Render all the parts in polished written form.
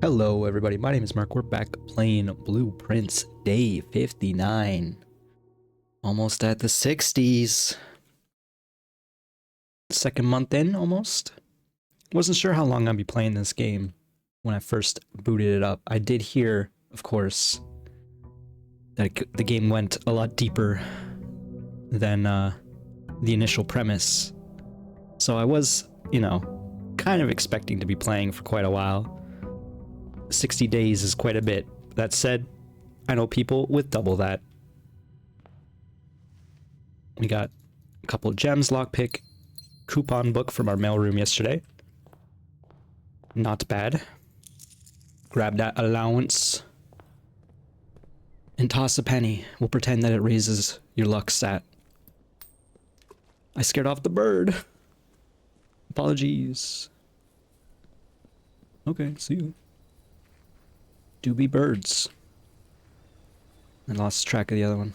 Hello everybody, my name is Mark. We're back playing Blueprints Day 59. Almost at the 60s. Second month in, almost. Wasn't sure how long I'd be playing this game when I first booted it up. I did hear, of course, that the game went a lot deeper than the initial premise. So I was, kind of expecting to be playing for quite a while. 60 days is quite a bit. That said, I know people with double that. We got a couple of gems, lockpick, coupon book from our mailroom yesterday. Not bad. Grab that allowance. And toss a penny. We'll pretend that it raises your luck stat. I scared off the bird. Apologies. Okay, see you. Doobie birds. I lost track of the other one.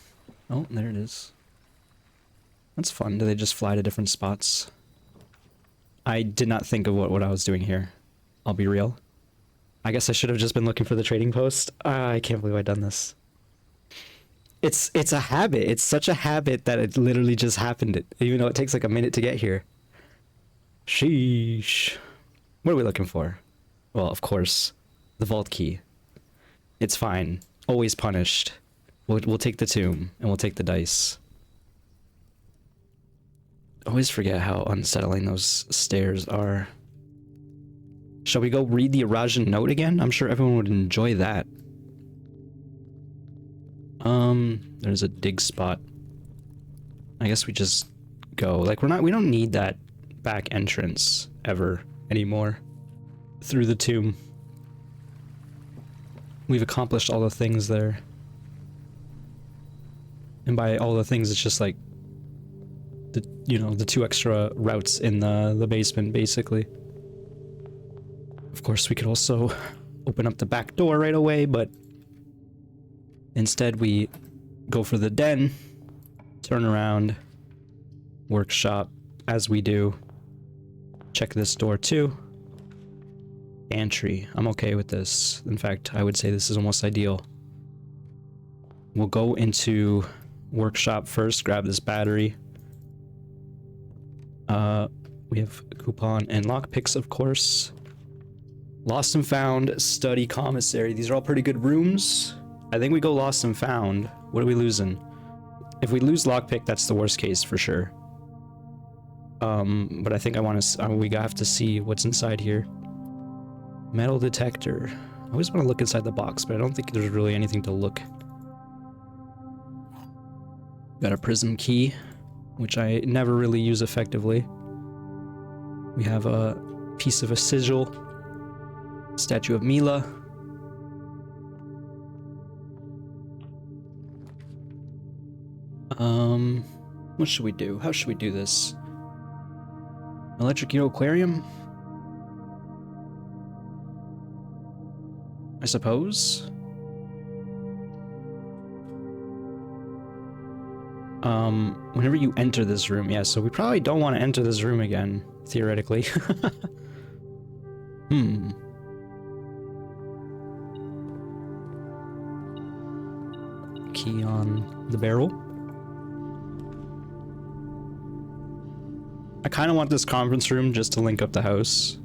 Oh, there it is. That's fun. Do they just fly to different spots? I did not think of what I was doing here. I'll be real. I guess I should have just been looking for the trading post. I can't believe I've done this. It's a habit. It's such a habit that it literally just happened. Even though it takes like a minute to get here. Sheesh. What are we looking for? Well, of course, the vault key. It's fine. Always punished. We'll take the tomb, and we'll take the dice. Always forget how unsettling those stairs are. Shall we go read the Arajan note again? I'm sure everyone would enjoy that. There's a dig spot. I guess we just go. Like, we don't need that back entrance ever anymore. Through the tomb. We've accomplished all the things there. And by all the things, it's just like the two extra routes in the basement, basically. Of course, we could also open up the back door right away, but instead we go for the den, turn around, workshop, as we do. Check this door too. Pantry. I'm okay with this. In fact, I would say this is almost ideal. We'll go into workshop first, grab this battery. We have a coupon and lockpicks, of course. Lost and found, study, commissary. These are all pretty good rooms. I think we go lost and found. What are we losing? If we lose lockpick, that's the worst case for sure. But I think we have to see what's inside here. Metal detector. I always want to look inside the box, but I don't think there's really anything to look. Got a prism key, which I never really use effectively. We have a piece of a sigil. Statue of Mila. What should we do? How should we do this? Electric Eel Aquarium? I suppose? Whenever you enter this room, yeah, so we probably don't want to enter this room again, theoretically. Key on the barrel. I kind of want this conference room just to link up the house.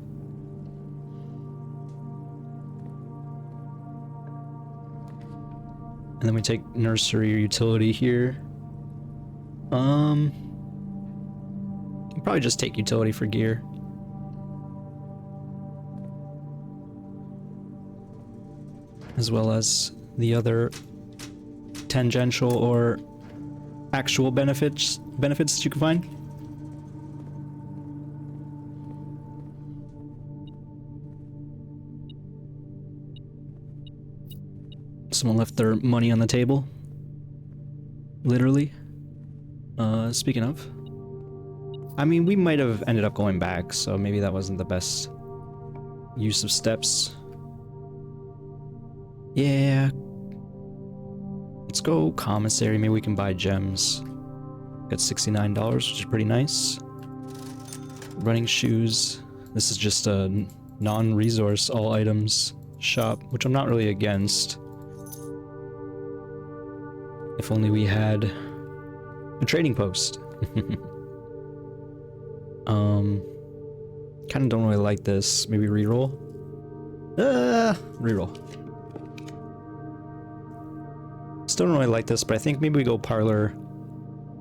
And then we take nursery or utility here. Probably just take utility for gear. As well as the other tangential or actual benefits that you can find. Someone left their money on the table. Literally. Speaking of. I mean, we might have ended up going back, so maybe that wasn't the best use of steps. Yeah. Let's go commissary. Maybe we can buy gems. Got $69, which is pretty nice. Running shoes. This is just a non-resource all items shop, which I'm not really against. If only we had a trading post. Kind of don't really like this. Maybe reroll? Reroll. Still don't really like this, but I think maybe we go parlor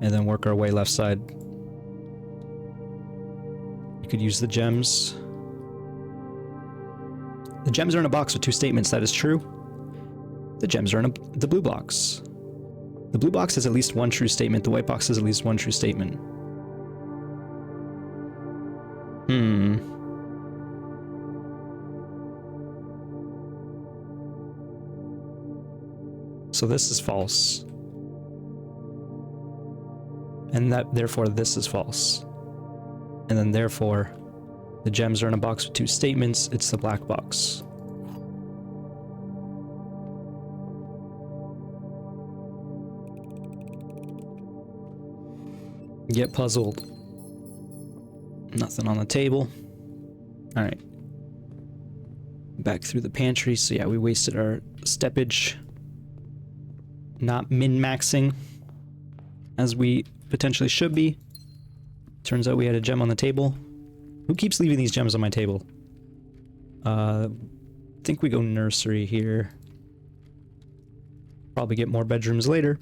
and then work our way left side. You could use the gems. The gems are in a box with 2 statements, that is true. The gems are in the blue box. The blue box has at least 1 true statement, the white box has at least 1 true statement. So this is false. And that therefore this is false. And then therefore the gems are in a box with 2 statements, it's the black box. Get puzzled. Nothing on the table. Alright. Back through the pantry. So yeah, we wasted our steppage. Not min-maxing as we potentially should be. Turns out we had a gem on the table. Who keeps leaving these gems on my table? I think we go nursery here. Probably get more bedrooms later.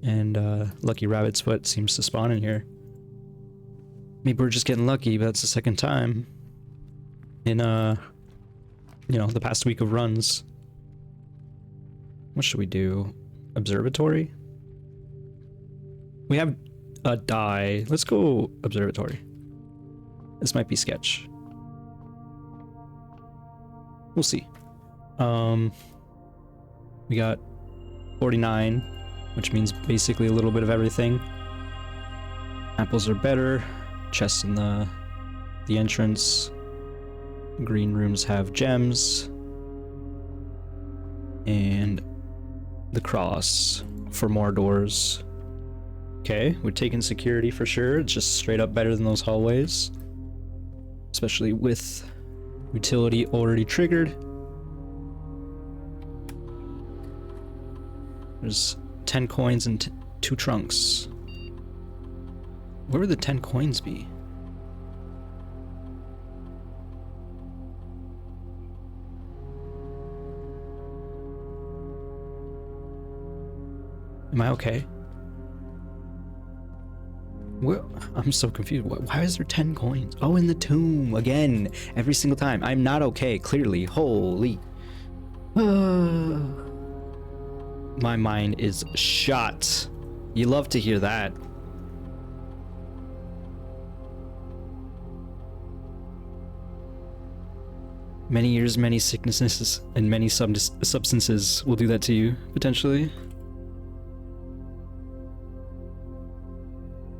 And Lucky Rabbit's Foot seems to spawn in here. Maybe we're just getting lucky, but that's the second time in you know, the past week of runs. What should we do? Observatory? We have a die. Let's go observatory. This might be sketch. We'll see. We got 49, which means basically a little bit of everything. Apples are better. Chests in the entrance. Green rooms have gems. And the cross for more doors. Okay, we're taking security for sure. It's just straight up better than those hallways. Especially with utility already triggered. There's 10 coins and 2 trunks. Where would the 10 coins be? Am I okay? Well, I'm so confused. Why is there 10 coins? Oh, in the tomb again. Every single time. I'm not okay, clearly. Holy. My mind is shot. You love to hear that. Many years, many sicknesses, and many substances will do that to you, potentially.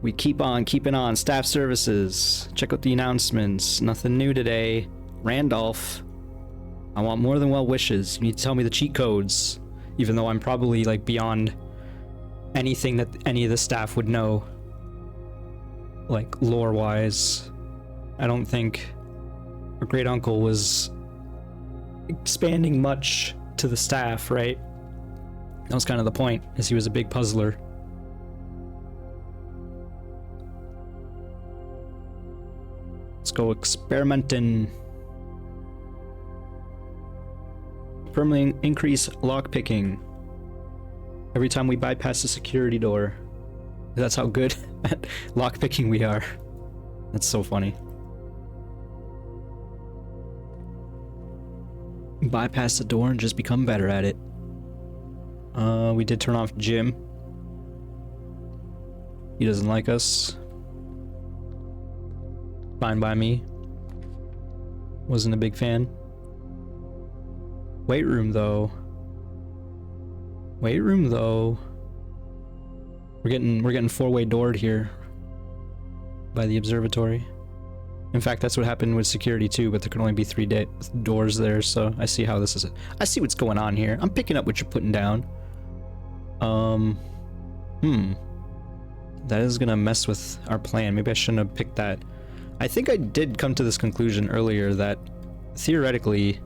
We keep on keeping on. Staff services. Check out the announcements. Nothing new today. Randolph. I want more than well wishes. You need to tell me the cheat codes. Even though I'm probably like beyond anything that any of the staff would know. Like lore wise. I don't think our great uncle was expanding much to the staff, right? That was kind of the point, is he was a big puzzler. Let's go experimenting. Permanently increase lockpicking every time we bypass the security door. That's how good at lockpicking we are. That's so funny. Bypass the door and just become better at it. We did turn off Jim. He doesn't like us. Fine by me. Wasn't a big fan. Weight room though. Weight room though. We're getting 4-way doored here by the observatory. In fact, that's what happened with security too, but there can only be 3 doors there, so I see how this is. I see what's going on here. I'm picking up what you're putting down. That is gonna mess with our plan. Maybe I shouldn't have picked that. I think I did come to this conclusion earlier that theoretically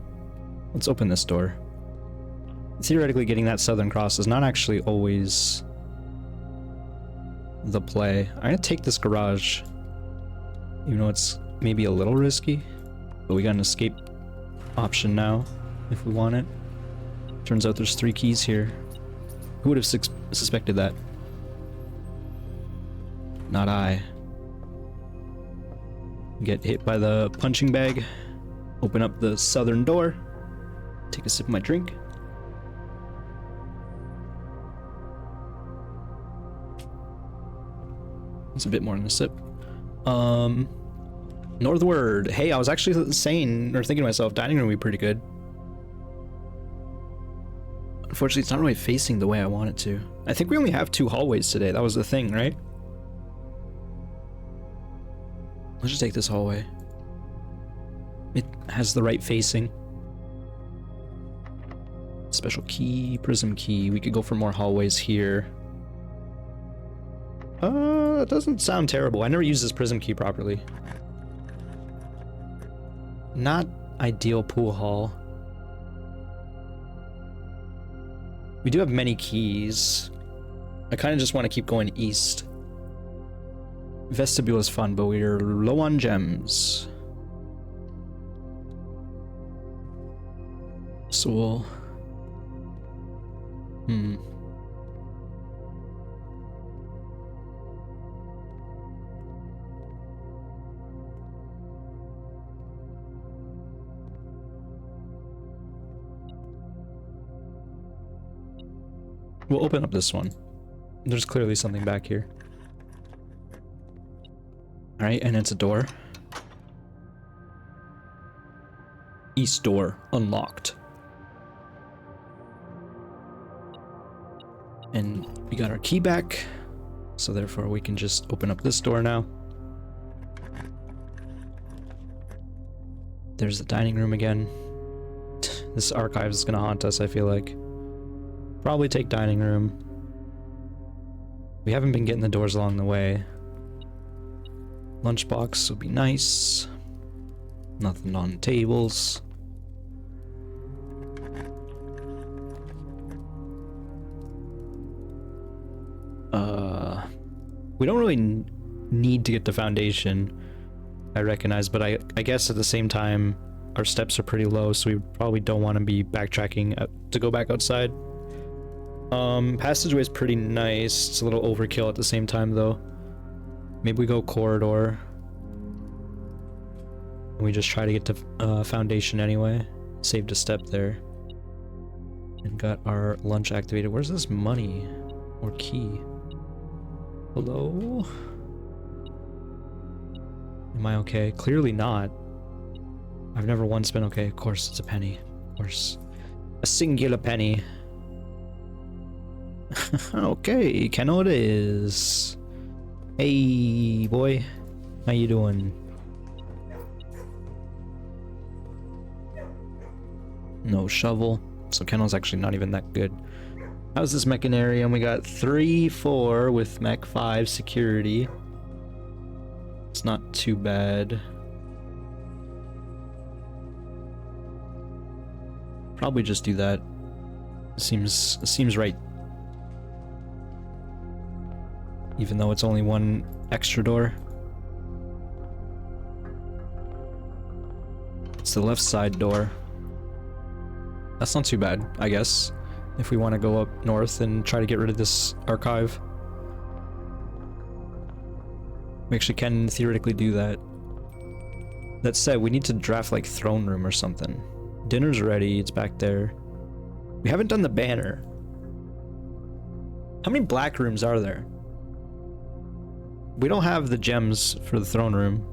Let's open this door. Theoretically, getting that southern cross is not actually always the play. I'm gonna take this garage, even though it's maybe a little risky, but we got an escape option now if we want it. Turns out there's 3 keys here. Who would have suspected that? Not I. Get hit by the punching bag. Open up the southern door. Take a sip of my drink. It's a bit more than a sip. Northward. Hey, I was actually saying, or thinking to myself, dining room would be pretty good. Unfortunately, it's not really facing the way I want it to. I think we only have 2 hallways today. That was the thing, right? Let's just take this hallway. It has the right facing. Special key, prism key. We could go for more hallways here. That doesn't sound terrible. I never used this prism key properly. Not ideal pool hall. We do have many keys. I kind of just want to keep going east. Vestibule is fun, but we're low on gems. So we'll... We'll open up this one. There's clearly something back here. Alright, and it's a door. East door unlocked. And we got our key back, so therefore we can just open up this door now. There's the dining room again. This archive is gonna haunt us, I feel like. Probably take dining room. We haven't been getting the doors along the way. Lunchbox would be nice. Nothing on tables. We don't really need to get to foundation, I recognize, but I guess at the same time, our steps are pretty low, so we probably don't want to be backtracking to go back outside. Passageway is pretty nice. It's a little overkill at the same time, though. Maybe we go corridor. And we just try to get to foundation anyway. Saved a step there. And got our lunch activated. Where's this money? Or key? Hello? Am I okay? Clearly not. I've never once been okay. Of course, it's a penny. Of course. A singular penny. Okay, Keno it is. Hey, boy. How you doing? No shovel. So Keno's actually not even that good. How's this Mechanarium? We got 3-4 with Mech 5 security. It's not too bad. Probably just do that. Seems right. Even though it's only one extra door. It's the left side door. That's not too bad, I guess, if we want to go up north and try to get rid of this archive. We actually can theoretically do that. That said, we need to draft like throne room or something. Dinner's ready, it's back there. We haven't done the banner. How many black rooms are there? We don't have the gems for the throne room.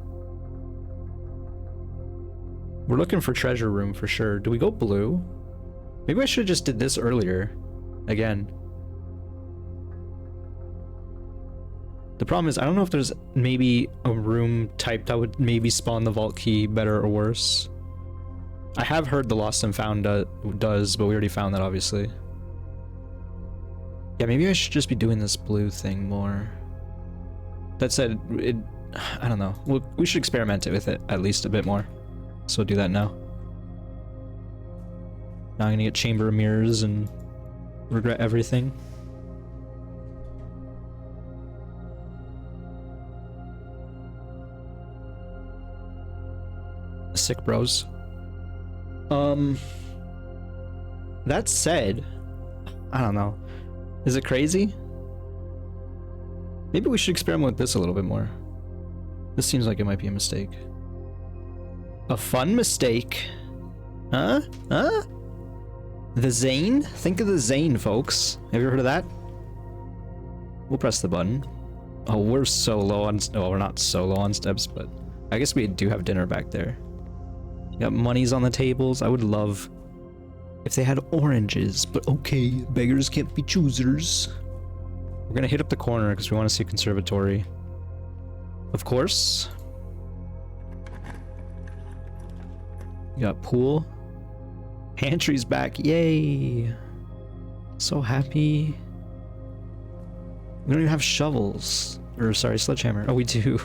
We're looking for treasure room for sure. Do we go blue? Maybe I should have just did this earlier. Again. The problem is, I don't know if there's maybe a room type that would maybe spawn the vault key better or worse. I have heard the Lost and Found does, but we already found that, obviously. Yeah, maybe I should just be doing this blue thing more. That said, I don't know. We should experiment with it at least a bit more. So we'll do that now. Now I'm gonna get Chamber of Mirrors and regret everything. Sick, bros. That said, I don't know. Is it crazy? Maybe we should experiment with this a little bit more. This seems like it might be a mistake. A fun mistake. Huh? Huh? The Zane? Think of the Zane, folks. Have you ever heard of that? We'll press the button. Oh, we're so low on... Oh, we're not so low on steps, but... I guess we do have dinner back there. Got monies on the tables. I would love... if they had oranges, but okay. Beggars can't be choosers. We're gonna hit up the corner because we want to see conservatory. Of course. You got pool. Pantry's back, yay! So happy. We don't even have shovels. Or, sorry, sledgehammer. Oh, we do.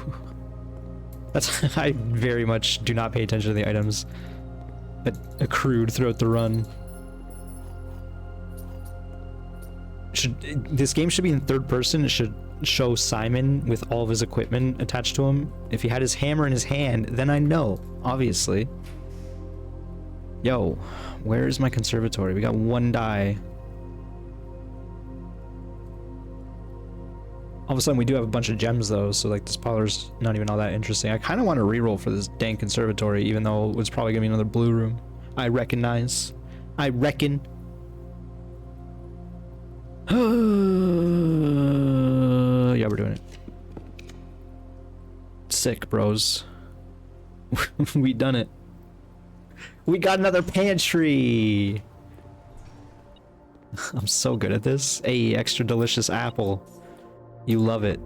That's... I very much do not pay attention to the items that accrued throughout the run. This game should be in third person. It should show Simon with all of his equipment attached to him. If he had his hammer in his hand, then I know, obviously. Yo, where is my conservatory? We got one die. All of a sudden we do have a bunch of gems though, so like this parlor's not even all that interesting. I kind of want to reroll for this dang conservatory, even though it's probably gonna be another blue room. I recognize. I reckon. Yeah, we're doing it. Sick, bros. We done it. We got another pantry. I'm so good at this. Hey, extra delicious apple. You love it.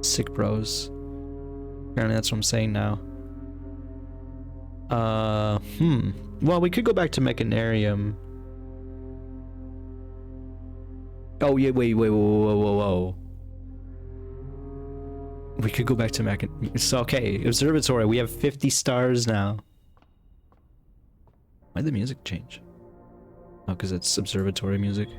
Sick, bros. Apparently that's what I'm saying now. Well, we could go back to Mechanarium. Oh, yeah, wait, whoa. We could go back to Mechanarium. So, okay, Observatory. We have 50 stars now. Why'd the music change? Oh, because it's Observatory music.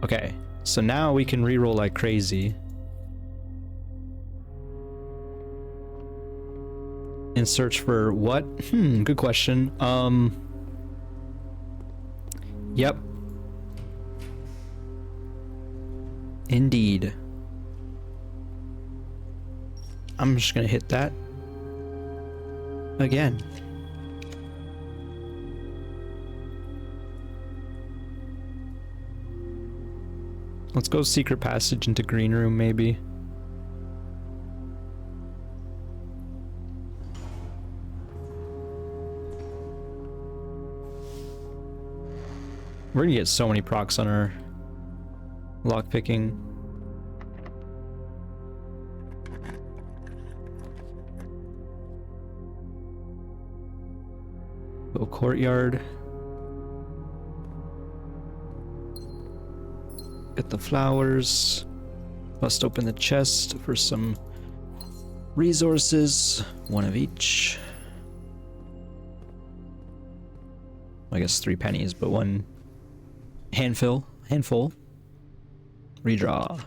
Okay, so now we can reroll like crazy. And search for what? Good question. Yep. Indeed. I'm just gonna hit that again. Let's go secret passage into green room, maybe. We're gonna get so many procs on our lockpicking. Go courtyard. Get the flowers. Bust open the chest for some resources. One of each. I guess 3 pennies, but one handful. Redraw.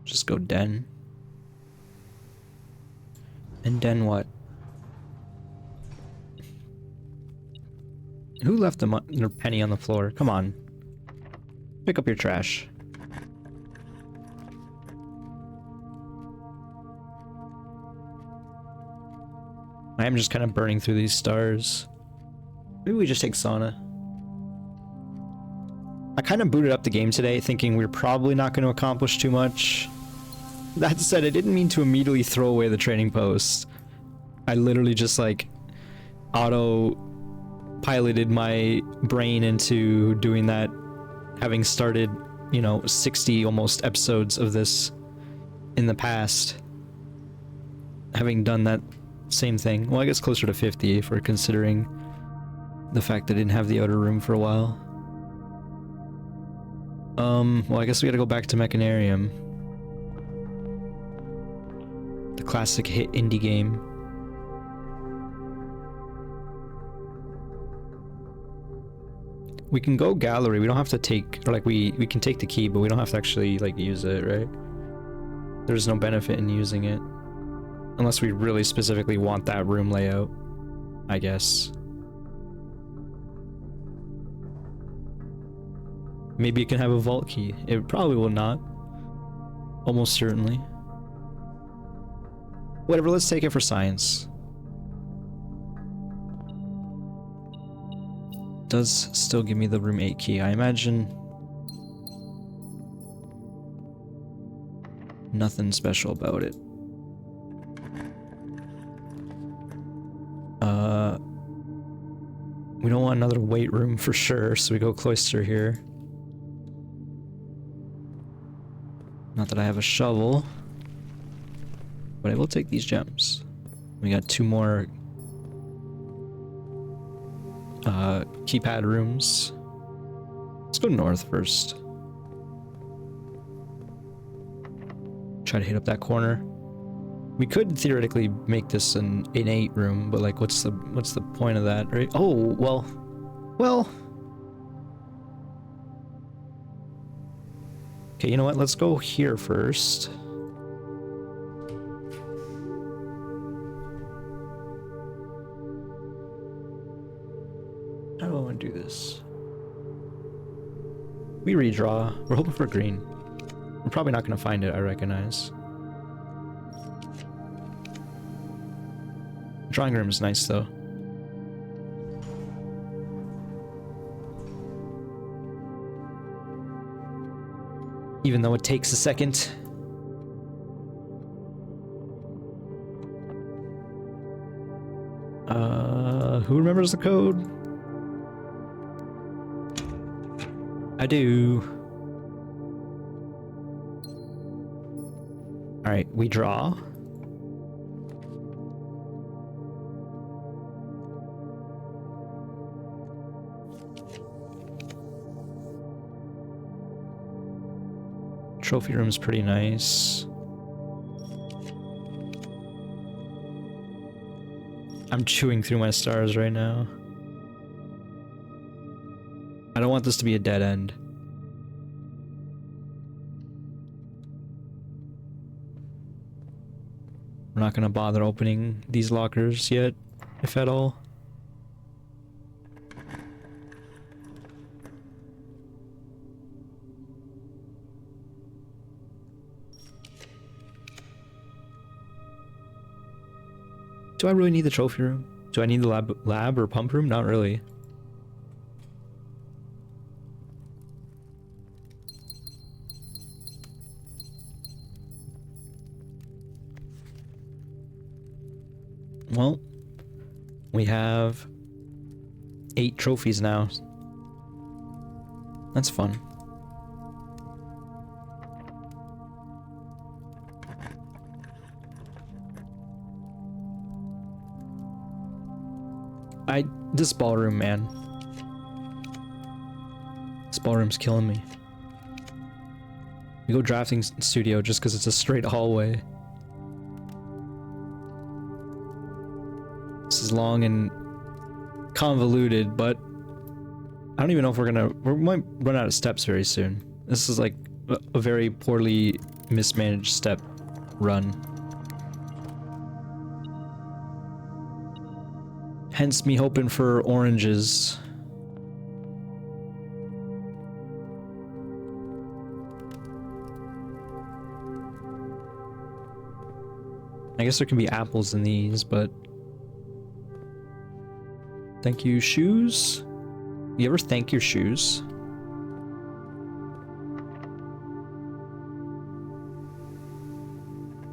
Just go den. And den what? Who left their penny on the floor? Come on. Pick up your trash. I am just kind of burning through these stars. Maybe we just take sauna. I kind of booted up the game today thinking we're probably not going to accomplish too much. That said, I didn't mean to immediately throw away the training post. I literally just like auto-piloted my brain into doing that, having started, you know, 60 almost episodes of this in the past. having done that same thing. Well, I guess closer to 50 if we're considering the fact that I didn't have the outer room for a while. Well, I guess we gotta go back to Mechanarium. The classic hit indie game. We can go gallery, we don't have to take, or like we can take the key, but we don't have to actually like use it, right? There's no benefit in using it. Unless we really specifically want that room layout, I guess. Maybe it can have a vault key. It probably will not. Almost certainly. Whatever, let's take it for science. Does still give me the room 8 key. I imagine nothing special about it. We don't want another weight room for sure, so we go cloister here. Not that I have a shovel, but I will take these gems. We got 2 more keypad rooms. Let's go north first. Try to hit up that corner. We could theoretically make this an 8 room, but like what's the point of that, right? Oh, well. Okay, you know what? Let's go here first. How do I want to do this? We redraw. We're hoping for green. We're probably not going to find it, I recognize. Drawing room is nice, though. Even though it takes a second. Who remembers the code? I do. Alright, we draw. Trophy room's pretty nice. I'm chewing through my stars right now. I don't want this to be a dead end. We're not gonna bother opening these lockers yet, if at all. Do I really need the trophy room? Do I need the lab or pump room? Not really. Well, we have 8 trophies now. That's fun. This ballroom, man. This ballroom's killing me. We go drafting studio just because it's a straight hallway. This is long and convoluted, but I don't even know if we might run out of steps very soon. This is like a very poorly mismanaged step run. Hence me hoping for oranges. I guess there can be apples in these, but... Thank you, shoes? You ever thank your shoes?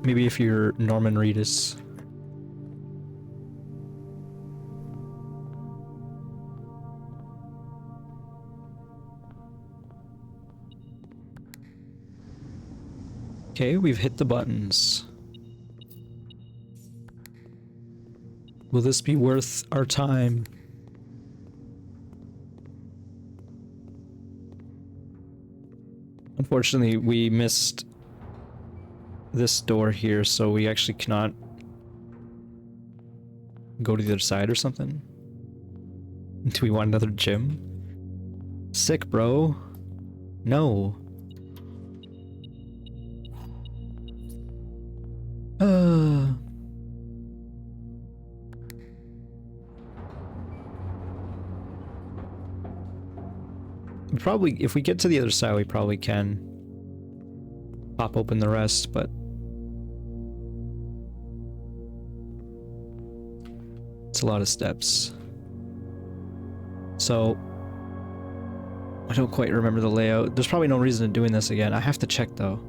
Maybe if you're Norman Reedus. Okay, we've hit the buttons. Will this be worth our time? Unfortunately, we missed this door here, so we actually cannot go to the other side or something. Do we want another gym? Sick, bro. No. Probably, if we get to the other side, we probably can pop open the rest, but it's a lot of steps. So I don't quite remember the layout. There's probably no reason to doing this again. I have to check though.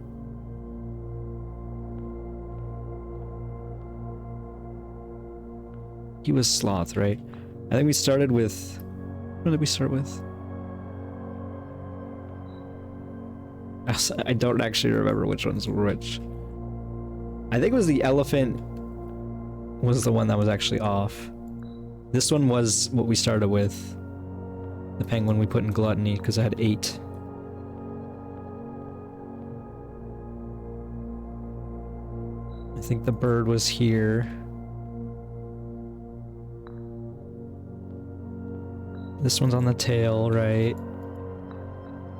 He was Sloth, right? I think we started with... What did we start with? I don't actually remember which ones were which. I think it was the elephant was the one that was actually off. This one was what we started with. The penguin we put in gluttony because I had 8. I think the bird was here. This one's on the tail, right?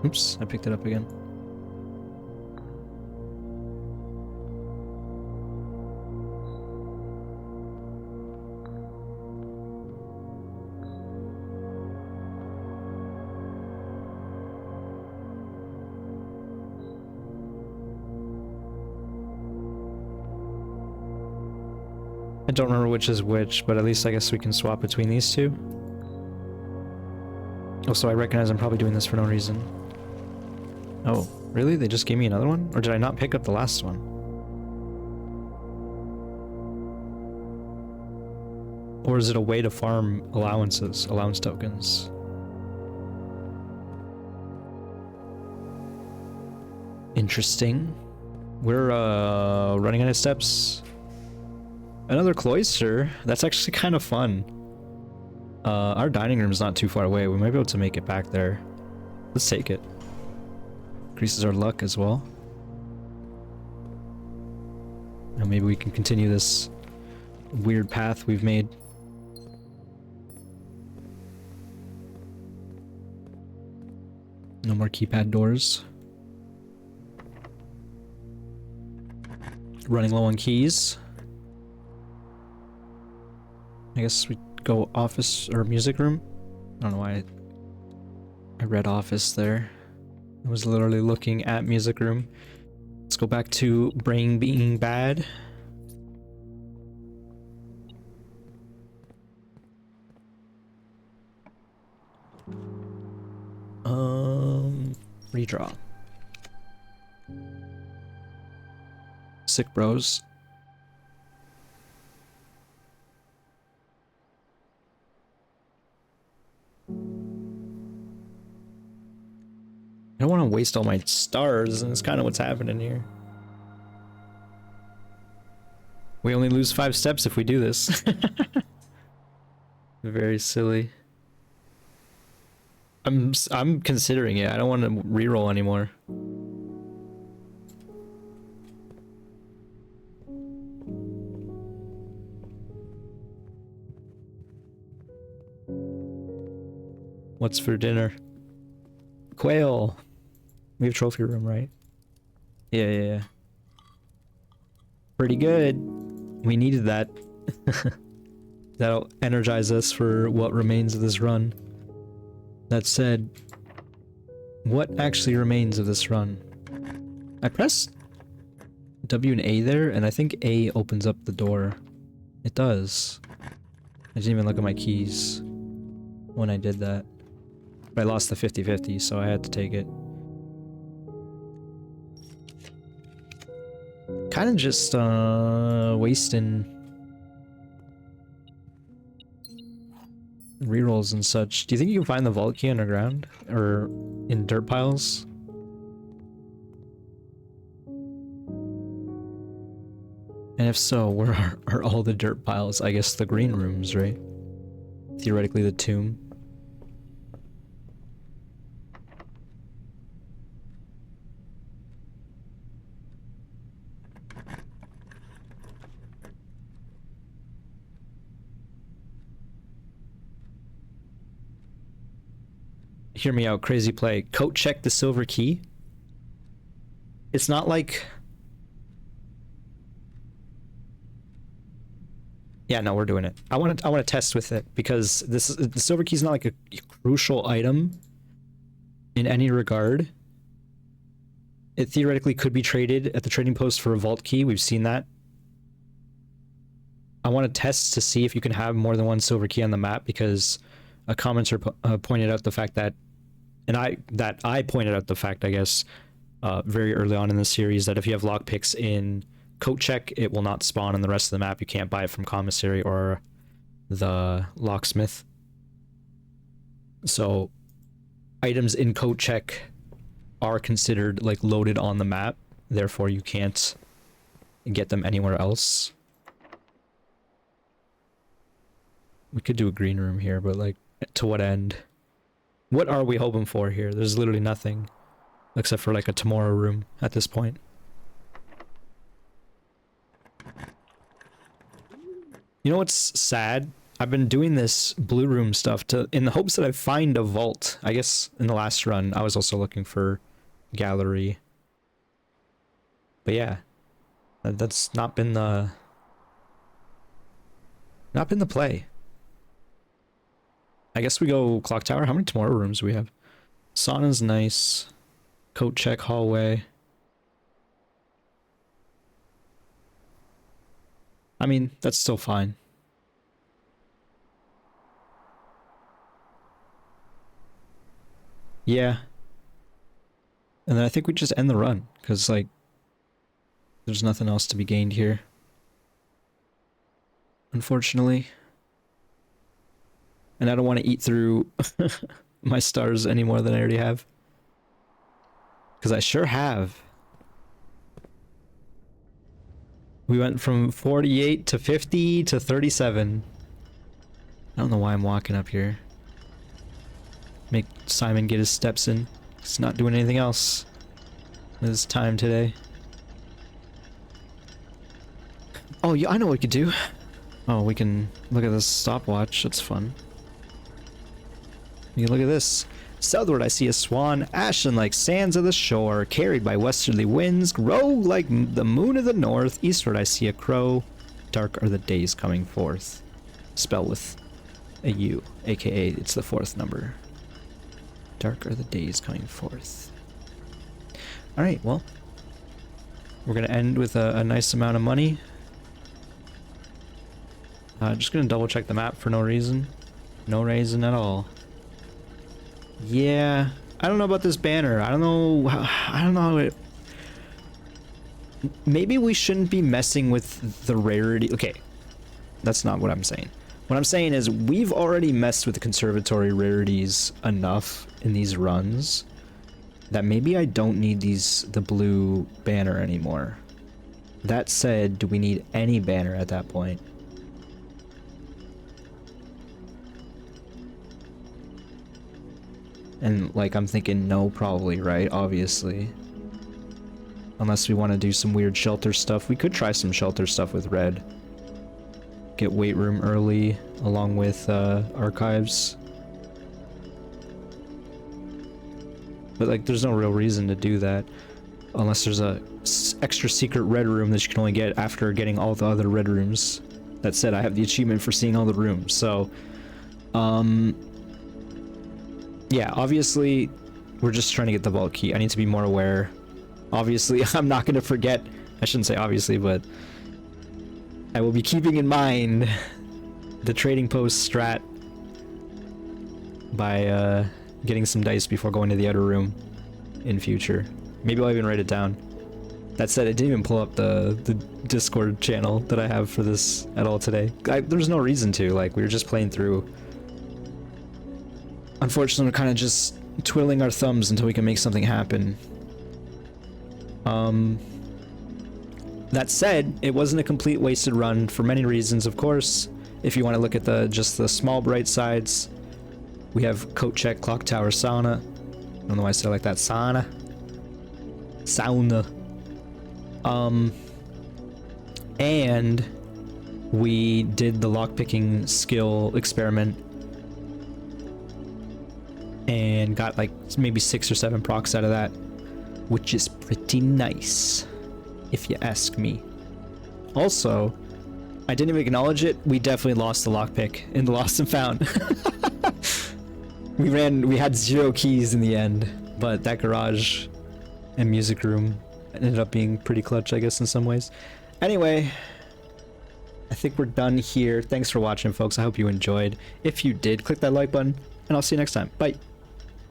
Oops, I picked it up again. I don't remember which is which, but at least I guess we can swap between these two. Oh, so I recognize I'm probably doing this for no reason. Oh, really? They just gave me another one? Or did I not pick up the last one? Or is it a way to farm allowance tokens? Interesting. We're running out of steps. Another cloister? That's actually kind of fun. Our dining room is not too far away. We might be able to make it back there. Let's take it. Increases our luck as well. Now maybe we can continue this weird path we've made. No more keypad doors. Running low on keys. I guess we go office or music room. I don't know why I read office there. I was literally looking at music room. Let's go back to brain being bad. Redraw. Sick bros. I don't want to waste all my stars, and it's kind of what's happening here. We only lose 5 steps if we do this. Very silly. I'm considering it. I don't want to reroll anymore. What's for dinner? Quail. We have trophy room, right? Yeah. Pretty good. We needed that. That'll energize us for what remains of this run. That said, what actually remains of this run? I pressed W and A there, and I think A opens up the door. It does. I didn't even look at my keys when I did that. But I lost the 50-50, so I had to take it. Kind of just wasting rerolls and such. Do you think you can find the vault key underground? Or in dirt piles? And if so, where are all the dirt piles? I guess the green rooms, right? Theoretically, the tomb. Hear me out, crazy play. Coat check the silver key. It's not like... Yeah, no, we're doing it. I want to test with it because the silver key is not like a crucial item in any regard. It theoretically could be traded at the trading post for a vault key. We've seen that. I want to test to see if you can have more than one silver key on the map because a commenter pointed out the fact that, and I pointed out the fact, I guess, very early on in the series, that if you have lockpicks in Coat Check, it will not spawn on the rest of the map. You can't buy it from Commissary or the Locksmith. So items in Coat Check are considered like loaded on the map, therefore you can't get them anywhere else. We could do a green room here, but like, to what end? What are we hoping for here? There's literally nothing except for like a tomorrow room at this point. You know what's sad? I've been doing this blue room stuff in the hopes that I find a vault. I guess in the last run I was also looking for gallery. But yeah, that's not been the play. I guess we go clock tower. How many tomorrow rooms do we have? Sauna's nice. Coat check hallway. I mean, that's still fine. Yeah. And then I think we just end the run, because, like, there's nothing else to be gained here. Unfortunately. And I don't want to eat through my stars any more than I already have. Because I sure have. We went from 48 to 50 to 37. I don't know why I'm walking up here. Make Simon get his steps in. He's not doing anything else with his time today. Oh, yeah, I know what we could do. Oh, we can look at this stopwatch. That's fun. You can look at this. Southward I see a swan, ashen like sands of the shore, carried by westerly winds, grow like the moon of the north. Eastward I see a crow, dark are the days coming forth. Spell with a U, aka it's the fourth number. Dark are the days coming forth. Alright, well, we're gonna end with a nice amount of money. Just gonna double check the map for no reason. No reason at all. Yeah, I don't know about this banner. I don't know how it... Maybe we shouldn't be messing with the rarity. Okay, that's not what I'm saying. What I'm saying is we've already messed with the conservatory rarities enough in these runs that maybe I don't need the blue banner anymore. That said, do we need any banner at that point? And, like, I'm thinking no, probably, right? Obviously. Unless we want to do some weird shelter stuff. We could try some shelter stuff with red. Get weight room early, along with, archives. But, like, there's no real reason to do that. Unless there's a extra secret red room that you can only get after getting all the other red rooms. That said, I have the achievement for seeing all the rooms, so... yeah, obviously, we're just trying to get the vault key. I need to be more aware. Obviously, I'm not going to forget. I shouldn't say obviously, but I will be keeping in mind the trading post strat by getting some dice before going to the outer room in future. Maybe I'll even write it down. That said, I didn't even pull up the Discord channel that I have for this at all today. There's no reason to. Like, we were just playing through. Unfortunately, we're kind of just twiddling our thumbs until we can make something happen. That said, it wasn't a complete wasted run for many reasons, of course. If you want to look at just the small bright sides, we have Coat Check, Clock Tower, Sauna. I don't know why I say it like that. Sauna. And we did the lockpicking skill experiment and got like maybe 6 or 7 procs out of that, which is pretty nice, if you ask me. Also, I didn't even acknowledge it. We definitely lost the lockpick in the Lost and Found. We had 0 keys in the end, but that garage and music room ended up being pretty clutch, I guess, in some ways. Anyway, I think we're done here. Thanks for watching, folks. I hope you enjoyed. If you did, click that like button, and I'll see you next time. Bye.